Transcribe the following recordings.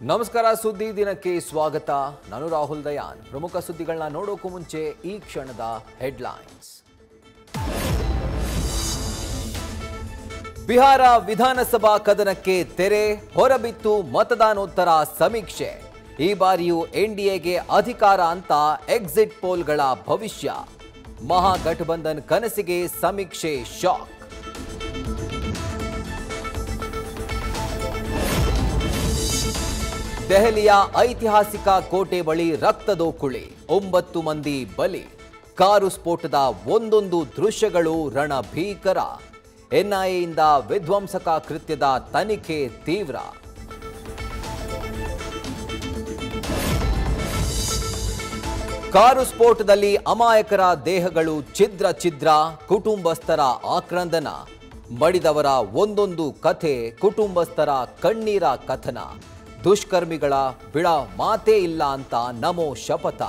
ನಮಸ್ಕಾರ ಸುದ್ದಿ ದಿನಕ್ಕೆ ಸ್ವಾಗತ. ನಾನು ರಾಹುಲ್ ದಯಾನ್. ಪ್ರಮುಖ ಸುದ್ದಿಗಳನ್ನ ನೋಡೋಕು ಮುಂಚೆ ಈ ಕ್ಷಣದ ಹೆಡ್ಲೈನ್ಸ್. ಬಿಹಾರ ವಿಧಾನಸಭಾ ಕದನಕ್ಕೆ ತೆರೆ, ಹೊರಬಿತ್ತು ಮತದಾನೋತ್ತರ ಸಮೀಕ್ಷೆ. ಈ ಬಾರಿಯೂ ಎನ್ಡಿಎಗೆ ಅಧಿಕಾರ ಅಂತ ಎಕ್ಸಿಟ್ ಪೋಲ್ಗಳ ಭವಿಷ್ಯ. ಮಹಾಗಠಬಂಧನ್ ಕನಸಿಗೆ ಸಮೀಕ್ಷೆ ಶಾಕ್. ದೆಹಲಿಯ ಐತಿಹಾಸಿಕ ಕೋಟೆ ಬಳಿ ರಕ್ತದೋಕುಳಿ, 9 ಮಂದಿ ಬಲಿ. ಕಾರು ಸ್ಫೋಟದ ಒಂದೊಂದು ದೃಶ್ಯಗಳು ರಣಭೀಕರ. ಎನ್ಐಎಯಿಂದ ವಿಧ್ವಂಸಕ ಕೃತ್ಯದ ತನಿಖೆ ತೀವ್ರ. ಕಾರು ಸ್ಫೋಟದಲ್ಲಿ ಅಮಾಯಕರ ದೇಹಗಳು ಛಿದ್ರ, ಕುಟುಂಬಸ್ಥರ ಆಕ್ರಂದನ. ಮಡಿದವರ ಒಂದೊಂದು ಕಥೆ, ಕುಟುಂಬಸ್ಥರ ಕಣ್ಣೀರ ಕಥನ. ದುಷ್ಕರ್ಮಿಗಳ ಬಿಡ ಮಾತೇ ಇಲ್ಲ ಅಂತ ನಮೋ ಶಪಥ.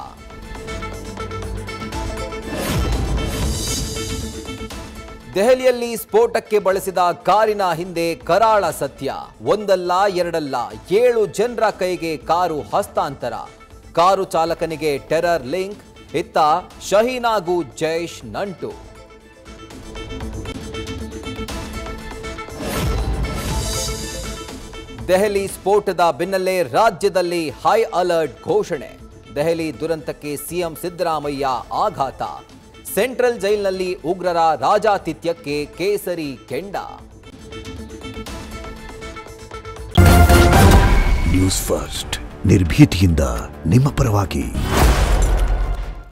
ದೆಹಲಿಯಲ್ಲಿ ಸ್ಫೋಟಕ್ಕೆ ಬಳಸಿದ ಕಾರಿನ ಹಿಂದೆ ಕರಾಳ ಸತ್ಯ. ಒಂದಲ್ಲ ಎರಡಲ್ಲ 7 ಜನರ ಕೈಗೆ ಕಾರು ಹಸ್ತಾಂತರ. ಕಾರು ಚಾಲಕನಿಗೆ ಟೆರರ್ ಲಿಂಕ್. ಇತ್ತ ಶಹೀನಾಗೂ ಜೈಷ್ ನಂಟು. ದೆಹಲಿ ಸ್ಫೋಟದ ಬೆನ್ನಲ್ಲೇ ರಾಜ್ಯದಲ್ಲಿ ಹೈ ಅಲರ್ಟ್ ಘೋಷಣೆ. ದೆಹಲಿ ದುರಂತಕ್ಕೆ ಸಿಎಂ ಸಿದ್ದರಾಮಯ್ಯ ಆಘಾತ. ಸೆಂಟ್ರಲ್ ಜೈಲಿನಲ್ಲಿ ಉಗ್ರರ ರಾಜಾತಿಥ್ಯಕ್ಕೆ ಕೇಸರಿ ಕೆಂಡ. ನ್ಯೂಸ್ ಫಸ್ಟ್, ನಿರ್ಭೀತಿಯಿಂದ ನಿಮ್ಮ ಪರವಾಗಿ.